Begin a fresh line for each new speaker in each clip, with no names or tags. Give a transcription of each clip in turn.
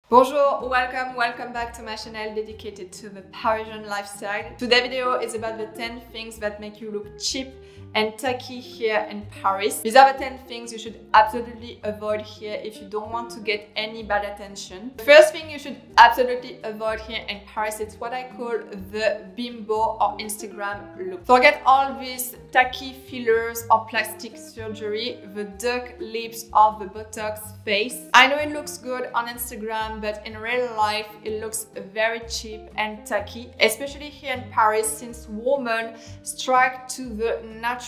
Bonjour, welcome back to my channel dedicated to the Parisian lifestyle. Today's video is about the 10 things that make you look cheap and tacky here in Paris. These are the 10 things you should absolutely avoid here if you don't want to get any bad attention. The first thing you should absolutely avoid here in Paris is what I call the bimbo or Instagram look. Forget all these tacky fillers or plastic surgery, the duck lips or the Botox face. I know it looks good on Instagram, but in real life it looks very cheap and tacky, especially here in Paris, since women strike to the natural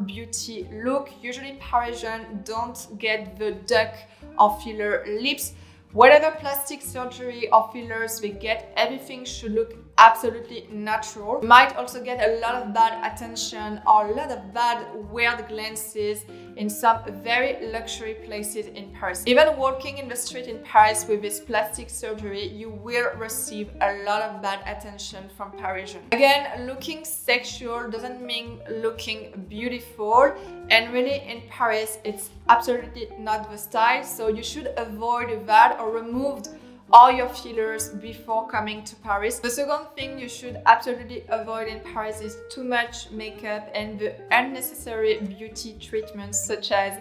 beauty look. Usually Parisians don't get the duck or filler lips. Whatever plastic surgery or fillers they get, everything should look absolutely natural. You might also get a lot of bad attention or a lot of bad weird glances in some very luxury places in Paris. Even walking in the street in Paris with this plastic surgery, you will receive a lot of bad attention from Parisians. Again, looking sexual doesn't mean looking beautiful, and really in Paris it's absolutely not the style, so you should avoid that or remove all your fillers before coming to Paris. The second thing you should absolutely avoid in Paris is too much makeup and the unnecessary beauty treatments such as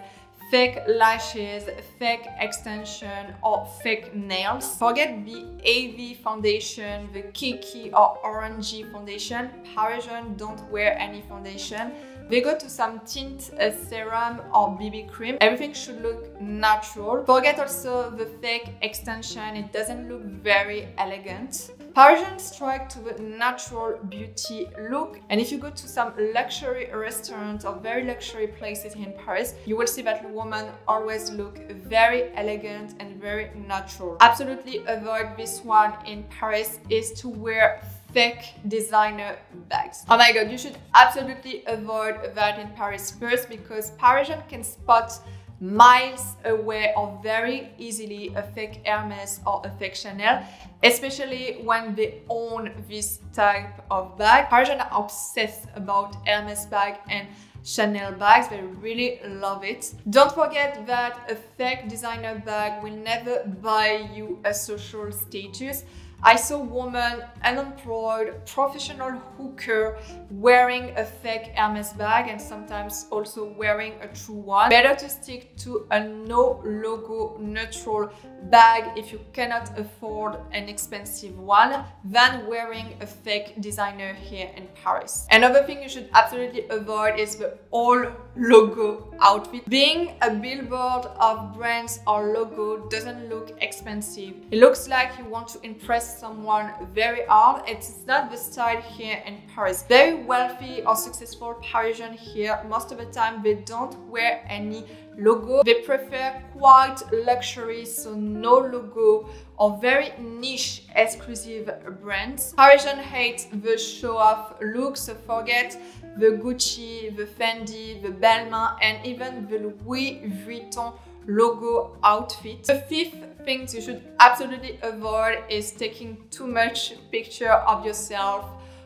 fake lashes, fake extension or fake nails. Forget the AV foundation, the Kiki or orangey foundation. Parisians don't wear any foundation. They go to some tint, a serum or BB cream. Everything should look natural. Forget also the fake extension. It doesn't look very elegant. Parisians strike to the natural beauty look, and if you go to some luxury restaurants or very luxury places in Paris, you will see that women always look very elegant and very natural. Absolutely avoid this one in Paris is to wear fake designer bags. Oh my god, you should absolutely avoid that in Paris, first because Parisians can spot miles away or very easily a fake Hermes or a fake Chanel, especially when they own this type of bag. Parisians are obsessed about Hermes bag and Chanel bags, they really love it. Don't forget that a fake designer bag will never buy you a social status. I saw women, unemployed, professional hooker wearing a fake Hermes bag and sometimes also wearing a true one. Better to stick to a no logo neutral bag if you cannot afford an expensive one than wearing a fake designer here in Paris. Another thing you should absolutely avoid is the all logo outfit. Being a billboard of brands or logo doesn't look expensive. It looks like you want to impress someone very hard. It's not the style here in Paris. Very wealthy or successful Parisians here, most of the time they don't wear any logo. They prefer quite luxury, so no logo or very niche exclusive brands. Parisians hate the show-off look, so forget the Gucci, the Fendi, the Balmain and even the Louis Vuitton logo outfit. The fifth thing you should absolutely avoid is taking too much picture of yourself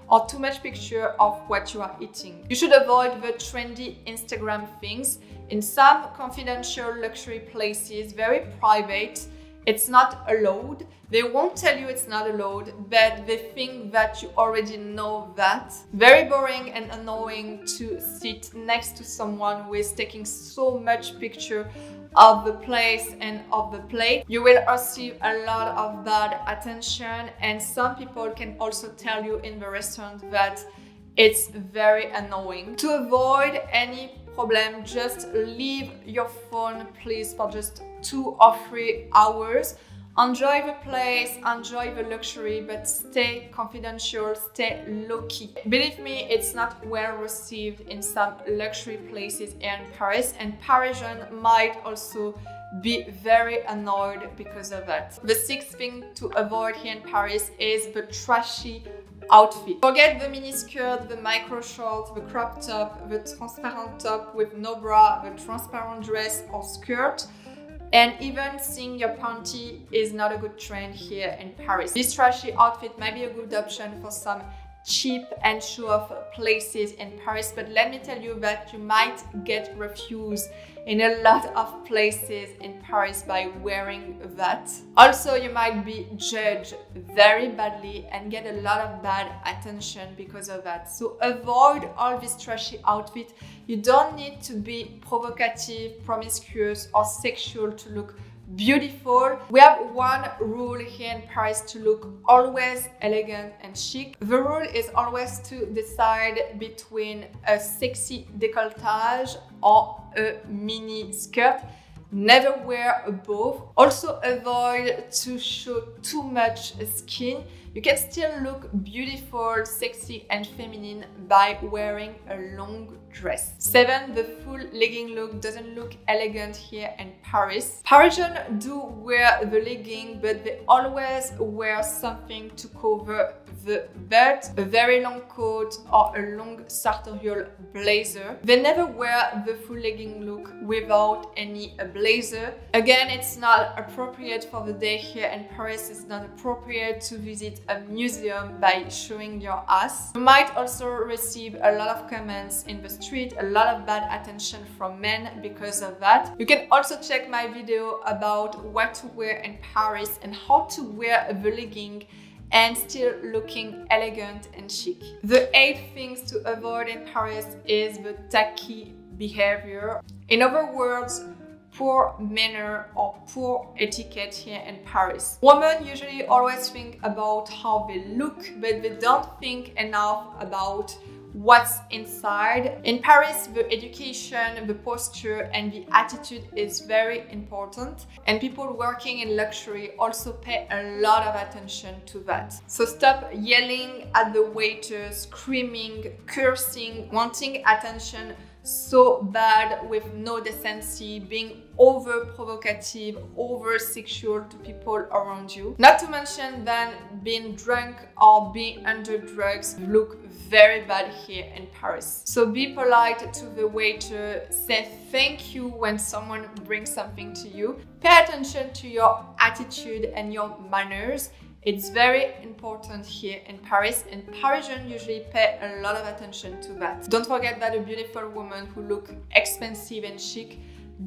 or too much picture of what you are eating. You should avoid the trendy Instagram things. In some confidential luxury places, very private, it's not allowed. They won't tell you it's not allowed, but they think that you already know that. Very boring and annoying to sit next to someone who is taking so much picture of the place and of the plate. You will receive a lot of bad attention, and some people can also tell you in the restaurant that it's very annoying. To avoid any problem, just leave your phone please for just 2 or 3 hours. Enjoy the place, enjoy the luxury, but stay confidential, stay low-key. Believe me, it's not well received in some luxury places here in Paris, and Parisians might also be very annoyed because of that. The sixth thing to avoid here in Paris is the trashy outfit. Forget the mini skirt, the micro short, the crop top, the transparent top with no bra, the transparent dress or skirt. And even seeing your panty is not a good trend here in Paris. This trashy outfit might be a good option for some cheap and show off places in Paris, but let me tell you that you might get refused in a lot of places in Paris by wearing that. Also, you might be judged very badly and get a lot of bad attention because of that. So avoid all this trashy outfit. You don't need to be provocative, promiscuous, or sexual to look beautiful. We have one rule here in Paris to look always elegant and chic. The rule is always to decide between a sexy décolletage or a mini skirt. Never wear both. Also avoid to show too much skin. You can still look beautiful, sexy and feminine by wearing a long dress. 7. The full legging look doesn't look elegant here in Paris. Parisians do wear the legging, but they always wear something to cover the butt, a very long coat or a long sartorial blazer. They never wear the full legging look without any blazer. Again, it's not appropriate for the day here in Paris. It's not appropriate to visit a museum by showing your ass. You might also receive a lot of comments in the street, a lot of bad attention from men because of that. You can also check my video about what to wear in Paris and how to wear the legging and still looking elegant and chic. The 8 things to avoid in Paris is the tacky behavior. In other words, poor manner or poor etiquette here in Paris. Women usually always think about how they look, but they don't think enough about what's inside. In Paris, the education, the posture and the attitude is very important, and people working in luxury also pay a lot of attention to that. So stop yelling at the waiters, screaming, cursing, wanting attention so bad with no decency, being over provocative, over sexual to people around you. Not to mention then being drunk or being under drugs look very bad here in Paris. So be polite to the waiter, say thank you when someone brings something to you. Pay attention to your attitude and your manners. It's very important here in Paris, and Parisians usually pay a lot of attention to that. Don't forget that a beautiful woman who looks expensive and chic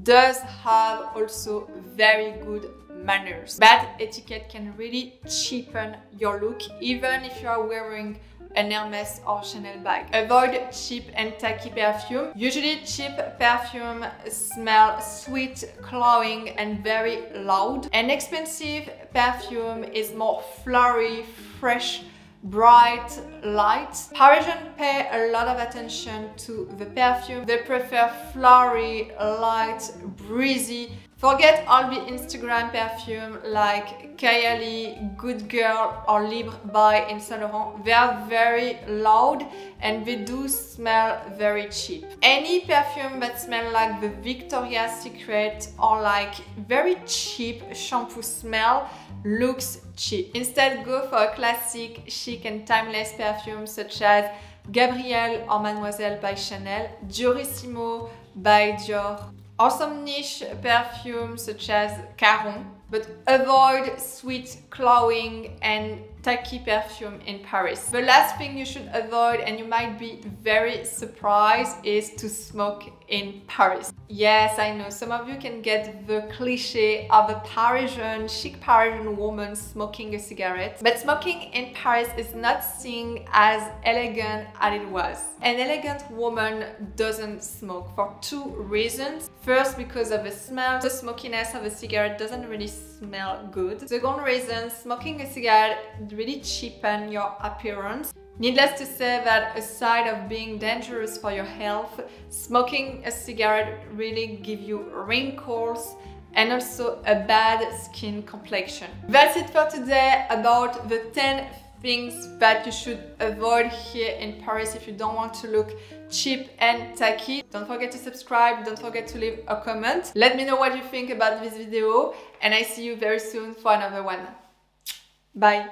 does have also very good manners. Bad etiquette can really cheapen your look, even if you are wearing an Hermes or Chanel bag. Avoid cheap and tacky perfume. Usually cheap perfume smell sweet, cloying and very loud. And expensive perfume is more flowery, fresh, bright, light. Parisians pay a lot of attention to the perfume. They prefer flowery, light, breezy. Forget all the Instagram perfume like Kylie, Good Girl or Libre by in Saint Laurent. They are very loud and they do smell very cheap. Any perfume that smells like the Victoria's Secret or like very cheap shampoo smell looks cheap. Instead, go for a classic, chic and timeless perfume such as Gabrielle or Mademoiselle by Chanel, Diorissimo by Dior, or some niche perfumes such as Caron, but avoid sweet, cloying and tacky perfume in Paris. The last thing you should avoid, and you might be very surprised, is to smoke in Paris. Yes, I know some of you can get the cliche of a Parisian, chic Parisian woman smoking a cigarette, but smoking in Paris is not seen as elegant as it was. An elegant woman doesn't smoke for 2 reasons. First, because of the smell. The smokiness of a cigarette doesn't really smell good. Second reason, smoking a cigarette really cheapen your appearance. Needless to say that aside of being dangerous for your health, smoking a cigarette really gives you wrinkles and also a bad skin complexion. That's it for today about the 10 things that you should avoid here in Paris if you don't want to look cheap and tacky. Don't forget to subscribe, don't forget to leave a comment. Let me know what you think about this video, and I see you very soon for another one. Bye!